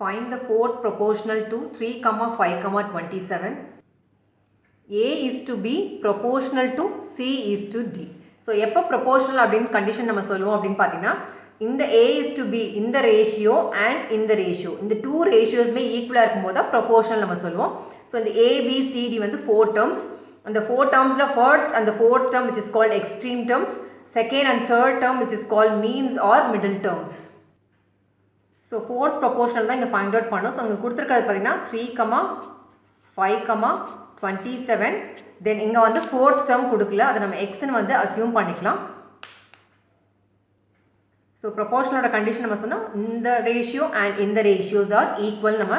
Find the fourth proportional to 3, 5, 27. A is to B proportional to C is to D. So, எப்போ proportional அப்படின்னு condition நம்ம சொல்லுவோம் அப்படின்னு பார்த்தீங்கன்னா இந்த A is to B இந்த ரேஷியோ அண்ட் இந்த ரேஷியோ இந்த டூ ரேஷியோஸ்மே ஈக்குவலாக இருக்கும்போது தான் proportional நம்ம சொல்லுவோம். ஸோ இந்த A, B, C, D வந்து 4 terms. அந்த 4 termஸில் first and the fourth term which is called extreme terms, second and third term which is called means or middle terms. So fourth proportional தான் இங்கே find out பண்ணோம். So இங்கே கொடுத்துருக்கிறது பார்த்தீங்கன்னா 3, 5, 27. தென் இங்கே வந்து ஃபோர்த் டேர்ம் கொடுக்கல, அதை நம்ம எக்ஸ்ன்னு வந்து அசியூம் பண்ணிக்கலாம். ஸோ ப்ரொபோர்ஷனோட கண்டிஷன் நம்ம சொன்னோம் இந்த ரேஷியோ அண்ட் இந்த ரேஷியோஸ் ஆர் ஈக்குவல் நம்ம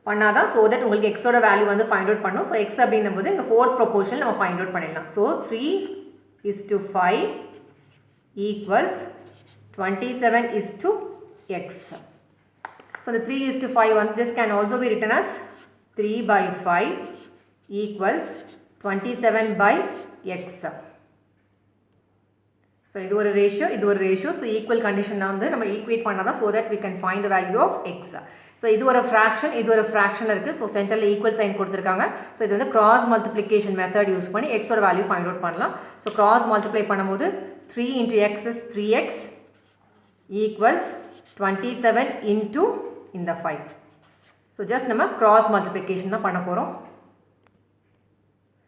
பண்ணாதான் ஸோ தட் உங்களுக்கு எக்ஸோட வேல்யூ வந்து ஃபைண்ட் அவுட் பண்ணணும். ஸோ எக்ஸ் அப்படின்னும் போது இங்கே ஃபோர்த் ப்ரொபோர்ஷன் நம்ம ஃபைண்ட் அவுட் பண்ணிடலாம். So 3:5 equals 27:x. So the 3:5 one, this can also be written as 3/5 equals 27/x. So இது ஒரு ratio, இது ஒரு ratio. So equal condition வந்து நம்ம equate பண்ணாதான் so that we can find the value of x. So இது ஒரு fraction, இது ஒரு fraction இருக்கு. So centerல equal sign கொடுத்திருக்காங்க. So இது வந்து cross multiplication method use பண்ணி x ஓட value find out பண்ணலாம். So cross multiply பண்ணும்போது 3 into x is 3x equals 27 into இந்த 5. So just நம்ம cross multiplication தான் பண்ண போறோம்.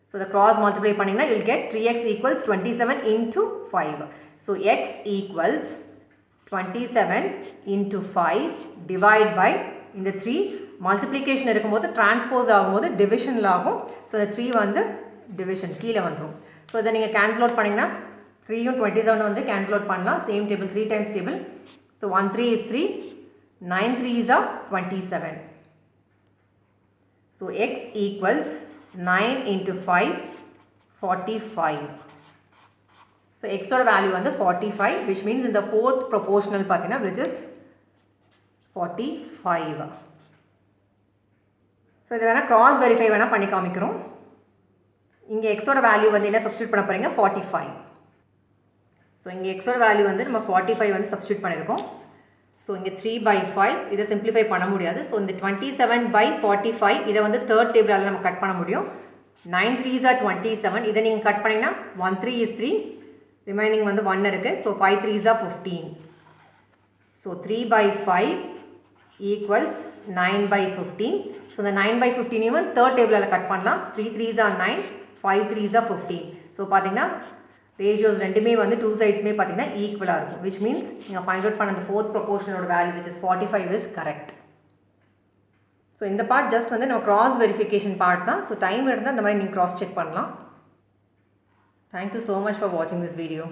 So the cross multiply பண்ணீங்கன்னா you will get 3x equals 27 into 5. So x equals 27 into 5 divide by இந்த 3 multiplication இருக்கும்போது transpose ஆகும்போது division ஆகும். So the 3 வந்து division கீழே வந்துரும். So இதை நீங்கள் cancel out பண்ணீங்கன்னா 3யும் 27 வந்து cancel out பண்ணலாம். Same table 3 times table. So 1 3 is 3. 9 3s are 27. So x equals 9 into 5 45. So x ஓட value வந்து 45 which means in the fourth proportional பார்த்தீங்கன்னா which is 45. So இது வேணா cross verify வேணா பண்ணி காமிக்கிறோம். இங்கே x ஓட value வந்து என்ன substitute பண்ண போறீங்க 45. So இங்கே x ஓட value வந்து நம்ம 45 வந்து substitute பண்ணிருக்கோம். ஸோ இங்கே 3/5 இதை சிம்பிளிஃபை பண்ண முடியாது. ஸோ இந்த 27/45 இதை வந்து தேர்ட் டேபிளால் நம்ம கட் பண்ண முடியும். 9 3s are 27. இதை நீங்கள் கட் பண்ணிங்கன்னா 1 3 is 3, ரிமைனிங் வந்து 1 இருக்குது. So 5 3s are 15. So 3/5 equals 9/15. So இந்த 9/15 தேர்ட் டேபிளால் கட் பண்ணலாம். 3 3s are 9, 5 3s are 15. So பார்த்தீங்கன்னா ratios ரெண்டுமே வந்து டூ சைட்ஸ்மே பார்த்தீங்கன்னா ஈக்குவலாக இருக்கும். which means நீங்கள் ஃபைண்ட் அவுட் பண்ண அந்த ஃபோர்த் ப்ரொபோர்ஷனோட value which is 45 is correct. So இந்த பார்ட் ஜஸ்ட் வந்து நம்ம கிராஸ் வெரிஃபிகேஷன் பார்ட் தான். ஸோ டைம் இருந்தால் இந்த மாதிரி நீங்கள் கிராஸ் செக் பண்ணலாம். தேங்க்யூ ஸோ மச் ஃபார் வாட்சிங் திஸ் வீடியோ.